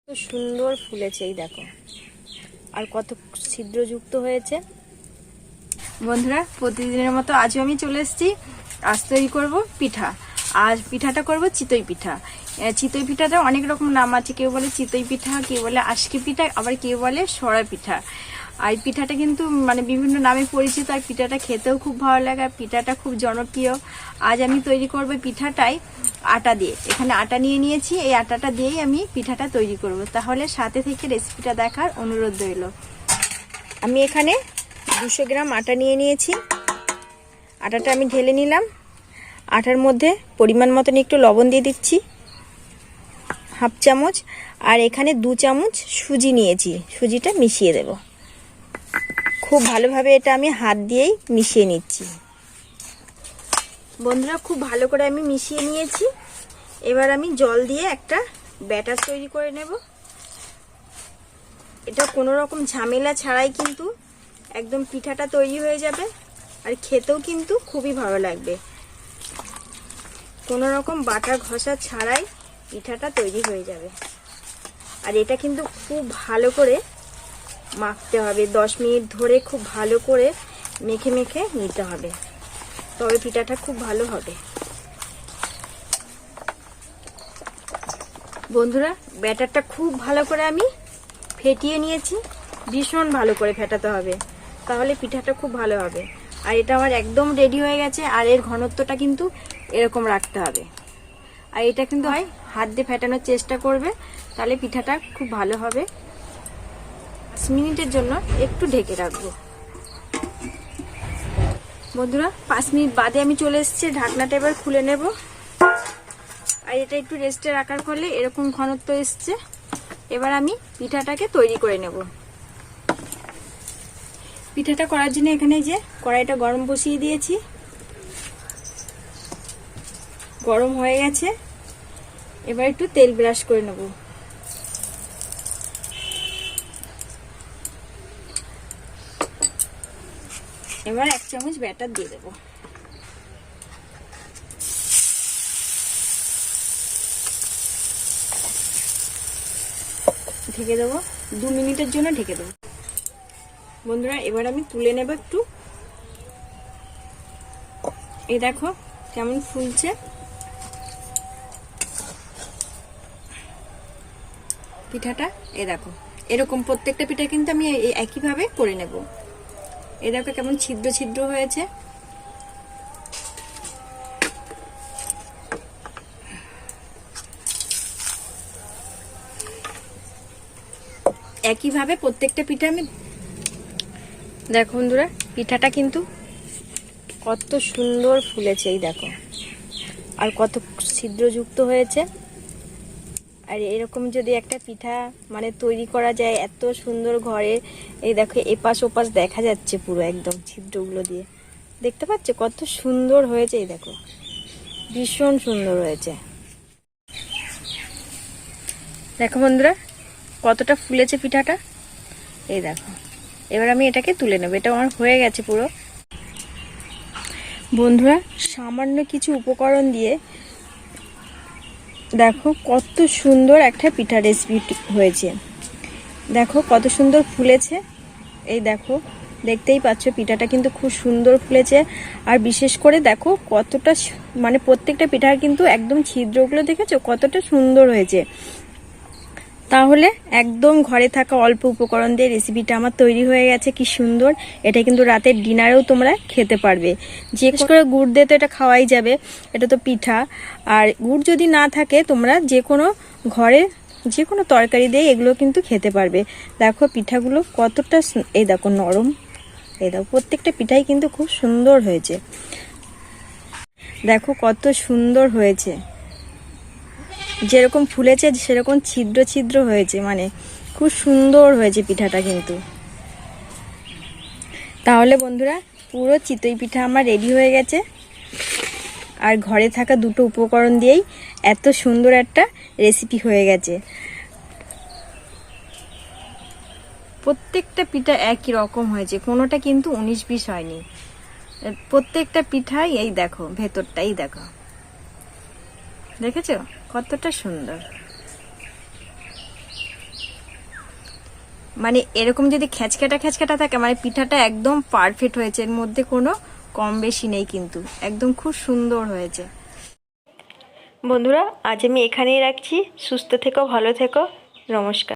সুন্দর ফুলেছে, এই দেখো, আর কত ছিদ্রযুক্ত হয়েছে। বন্ধুরা, প্রতিদিনের মতো আজও আমি চলে এসেছি। আজ তৈরি করব পিঠা। আজ পিঠাটা করব চিতই পিঠা। চিতই পিঠাটা অনেক রকম নাম আছে, কেউ বলে চিতই পিঠা, কেউ বলে আশকি পিঠা, আবার কেউ বলে সরা পিঠা। আর পিঠাটা কিন্তু মানে বিভিন্ন নামে পরিচিত। আর পিঠাটা খেতেও খুব ভালো লাগে, আর পিঠাটা খুব জনপ্রিয়। আজ আমি তৈরি করব পিঠাটাই আটা দিয়ে। এখানে আটা নিয়ে নিয়েছি, এই আটাটা দিয়েই আমি পিঠাটা তৈরি করব। তাহলে সাথে থেকে রেসিপিটা দেখার অনুরোধ রইল। আমি এখানে 200 গ্রাম আটা নিয়ে নিয়েছি। আটাটা আমি ঢেলে নিলাম। আটার মধ্যে পরিমাণ মতন একটু লবণ দিয়ে দিচ্ছি, হাফ চামচ। আর এখানে 2 চামচ সুজি নিয়েছি, সুজিটা মিশিয়ে দেব। খুব ভালোভাবে এটা আমি হাত দিয়েই মিশিয়ে নিচ্ছি। বন্ধুরা, খুব ভালো করে আমি মিশিয়ে নিয়েছি। এবার আমি জল দিয়ে একটা ব্যাটার তৈরি করে নেব। এটা কোনো রকম ঝামেলা ছাড়াই কিন্তু একদম পিঠাটা তৈরি হয়ে যাবে, আর খেতেও কিন্তু খুবই ভালো লাগবে। কোনো রকম বাটা ঘষা ছাড়াই পিঠাটা তৈরি হয়ে যাবে। আর এটা কিন্তু খুব ভালো করে মাখতে হবে, 10 মিনিট ধরে খুব ভালো করে মেখে মেখে নিতে হবে, তবে পিঠাটা খুব ভালো হবে। বন্ধুরা, ব্যাটারটা খুব ভালো করে আমি ফেটিয়ে নিয়েছি। ভীষণ ভালো করে ফেটাতে হবে, তাহলে পিঠাটা খুব ভালো হবে। আর এটা আমার একদম রেডি হয়ে গেছে। আর এর ঘনত্বটা কিন্তু এরকম রাখতে হবে। আর এটা কিন্তু হয় হাত দিয়ে ফেটানোর চেষ্টা করবে, তাহলে পিঠাটা খুব ভালো হবে। 5 মিনিটের জন্য একটু ঢেকে রাখবো। বন্ধুরা, 5 মিনিট বাদে আমি চলে এসেছি। ঢাকনাটা এবার খুলে নেব। আর এটা একটু রেস্টে রাখার ফলে এরকম ঘনত্ব এসছে। এবার আমি পিঠাটাকে তৈরি করে নেব। পিঠাটা করার জন্য এখানে যে কড়াইটা গরম বসিয়ে দিয়েছি, গরম হয়ে গেছে। এবার একটু তেল ব্রাশ করে নেব। এবার 1 চামচ ব্যাটার দিয়ে দেব। ঢেকে দেবো, 2 মিনিটের জন্য ঢেকে দেবো। বন্ধুরা, এবার আমি তুলে নেব একটু। এই দেখো কেমন ফুলছে পিঠাটা। এই দেখো, এরকম প্রত্যেকটা পিঠা কিন্তু আমি একইভাবে করে নেব। এই দেখো কেমন ছিদ্র ছিদ্র হয়েছে। একইভাবে প্রত্যেকটা পিঠা আমি দেখো। বন্ধুরা, পিঠাটা কিন্তু কত সুন্দর ফুলেছে, এই দেখো, আর কত ছিদ্রযুক্ত হয়েছে। আর এরকম যদি একটা পিঠা মানে তৈরি করা যায় এত সুন্দর ঘরে, এই দেখো এপাশ ওপাশ দেখা যাচ্ছে পুরো একদম ছিদ্রগুলো দিয়ে। দেখতে পাচ্ছ কত সুন্দর হয়েছে? এই দেখো, ভীষণ সুন্দর হয়েছে। দেখো বন্ধুরা, কতটা ফুলেছে পিঠাটা। এই দেখো, এবার আমি এটাকে তুলে নেব। এটা আমার হয়ে গেছে পুরো। বন্ধুরা, সামান্য কিছু উপকরণ দিয়ে দেখো কত সুন্দর একটা পিঠা রেসিপি হয়েছে। দেখো কত সুন্দর ফুলেছে। এই দেখো, দেখতেই পাচ্ছ পিঠাটা কিন্তু খুব সুন্দর ফুলেছে। আর বিশেষ করে দেখো কতটা মানে প্রত্যেকটা পিঠার কিন্তু একদম ছিদ্রগুলো দেখেছো কতটা সুন্দর হয়েছে। তাহলে একদম ঘরে থাকা অল্প উপকরণ দিয়ে রেসিপিটা আমার তৈরি হয়ে গেছে। কি সুন্দর! এটা কিন্তু রাতের ডিনারেও তোমরা খেতে পারবে। যে করে গুড় দিয়ে তো এটা খাওয়াই যাবে, এটা তো পিঠা। আর গুড় যদি না থাকে তোমরা যে কোনো ঘরে যে কোনো তরকারি দিয়ে এগুলো কিন্তু খেতে পারবে। দেখো পিঠাগুলো কতটা, এই দেখো নরম। এই দেখো প্রত্যেকটা পিঠাই কিন্তু খুব সুন্দর হয়েছে। দেখো কত সুন্দর হয়েছে, যেরকম ফুলেছে সেরকম ছিদ্র ছিদ্র হয়েছে, মানে খুব সুন্দর হয়েছে পিঠাটা কিন্তু। তাহলে বন্ধুরা, পুরো চিতই পিঠা আমার রেডি হয়ে গেছে। আর ঘরে থাকা 2টো উপকরণ দিয়েই এত সুন্দর একটা রেসিপি হয়ে গেছে। প্রত্যেকটা পিঠা একই রকম হয়েছে, কোনোটা কিন্তু 19-20 হয়নি। প্রত্যেকটা পিঠাই এই দেখো ভেতরটাই দেখো, দেখেছো কতটা সুন্দর। মানে এরকম যদি খ্যাচকাটা থাকে মানে পিঠাটা একদম পারফেক্ট হয়েছে, এর মধ্যে কোনো কম বেশি নেই, কিন্তু একদম খুব সুন্দর হয়েছে। বন্ধুরা আজ আমি এখানেই রাখছি। সুস্থ থেকো, ভালো থেকো, নমস্কার।